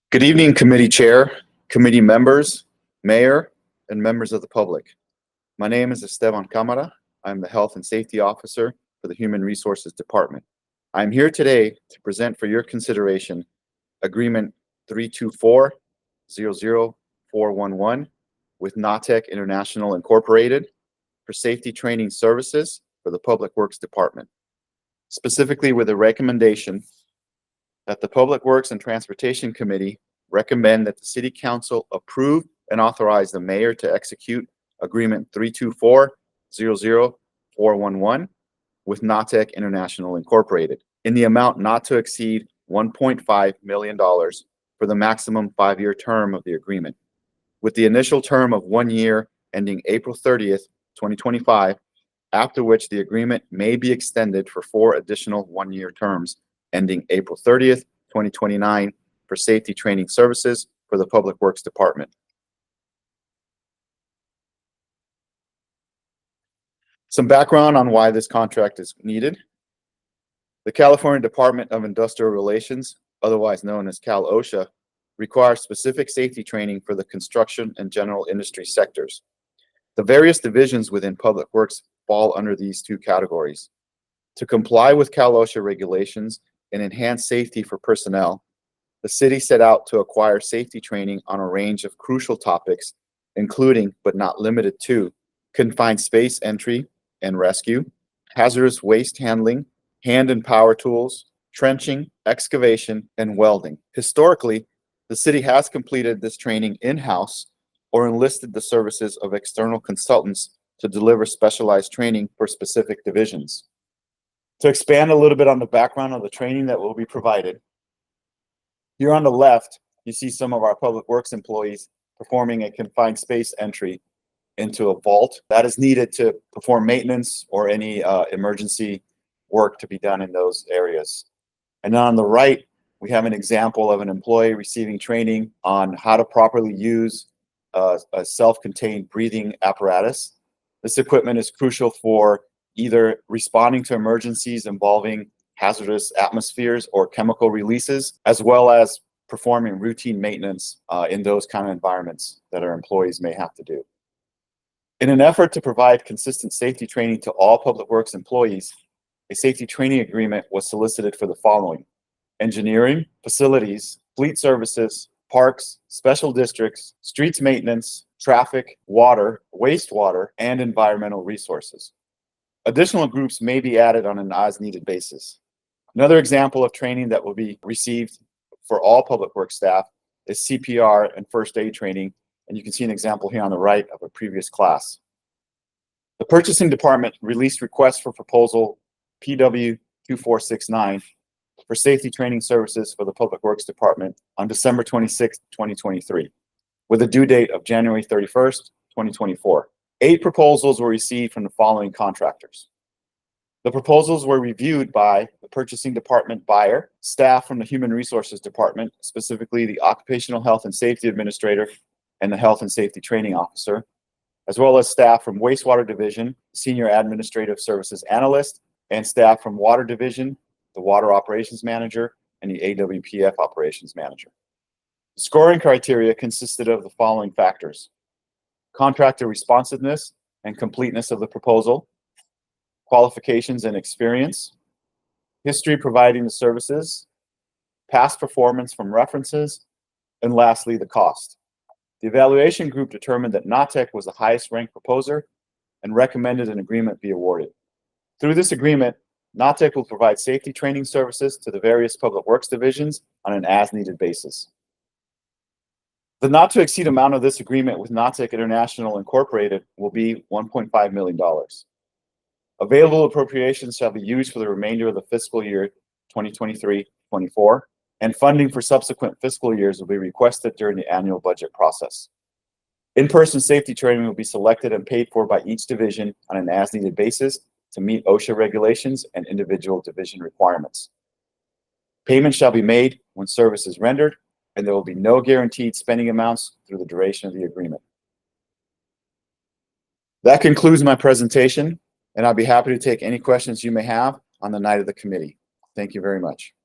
Good evening, committee chair, committee members, mayor, and members of the public. My name is Esteban Camara. I'm the Health and Safety Officer for the Human Resources Department. I'm here today to present for your consideration Agreement 324-00411 with NATEC International Incorporated for safety training services for the Public Works Department, specifically with a recommendation that the Public Works and Transportation Committee recommend that the City Council approve and authorize the mayor to execute Agreement 324-00411 with NATEC International Incorporated in the amount not to exceed $1.5 million for the maximum 5-year term of the agreement, with the initial term of 1 year ending April 30th, 2025, after which the agreement may be extended for 4 additional 1-year terms ending April 30th, 2029 for safety training services for the Public Works Department. Some background on why this contract is needed. The California Department of Industrial Relations, otherwise known as Cal OSHA, requires specific safety training for the construction and general industry sectors. The various divisions within Public Works fall under these 2 categories. To comply with Cal OSHA regulations and enhance safety for personnel, the city set out to acquire safety training on a range of crucial topics, including, but not limited to, confined space entry and rescue, hazardous waste handling, hand and power tools, trenching, excavation, and welding. Historically, the city has completed this training in-house or enlisted the services of external consultants to deliver specialized training for specific divisions. To expand a little bit on the background of the training that will be provided, here on the left, you see some of our Public Works employees performing a confined space entry into a vault that is needed to perform maintenance or any emergency work to be done in those areas. And on the right, we have an example of an employee receiving training on how to properly use a self-contained breathing apparatus. This equipment is crucial for either responding to emergencies involving hazardous atmospheres or chemical releases, as well as performing routine maintenance in those kind of environments that our employees may have to do. In an effort to provide consistent safety training to all Public Works employees, a safety training agreement was solicited for the following: engineering, facilities, fleet services, parks, special districts, streets maintenance, traffic, water, wastewater, and environmental resources. Additional groups may be added on an as-needed basis. Another example of training that will be received for all Public Works staff is CPR and first aid training, and you can see an example here on the right of a previous class. The Purchasing Department released requests for proposal PWTC for safety training services for the Public Works Department on December 26, 2023, with a due date of January 31st, 2024. 8 proposals were received from the following contractors. The proposals were reviewed by the Purchasing Department buyer, staff from the Human Resources Department, specifically the Occupational Health and Safety Administrator and the Health and Safety Training Officer, as well as staff from Wastewater Division, Senior Administrative Services Analyst, and staff from Water Division, the Water Operations Manager, and the AWPF Operations Manager. The scoring criteria consisted of the following factors: contractor responsiveness and completeness of the proposal, qualifications and experience, history providing the services, past performance from references, and lastly, the cost. The evaluation group determined that NATEC was the highest ranked proposer and recommended an agreement be awarded. Through this agreement, NATEC will provide safety training services to the various Public Works divisions on an as-needed basis. The not to exceed amount of this agreement with NATEC International Incorporated will be $1.5 million. Available appropriations shall be used for the remainder of the fiscal year 2023-24, and funding for subsequent fiscal years will be requested during the annual budget process. In-person safety training will be selected and paid for by each division on an as-needed basis to meet OSHA regulations and individual division requirements. Payment shall be made when service is rendered, and there will be no guaranteed spending amounts through the duration of the agreement. That concludes my presentation, and I'll be happy to take any questions you may have on the night of the committee. Thank you very much.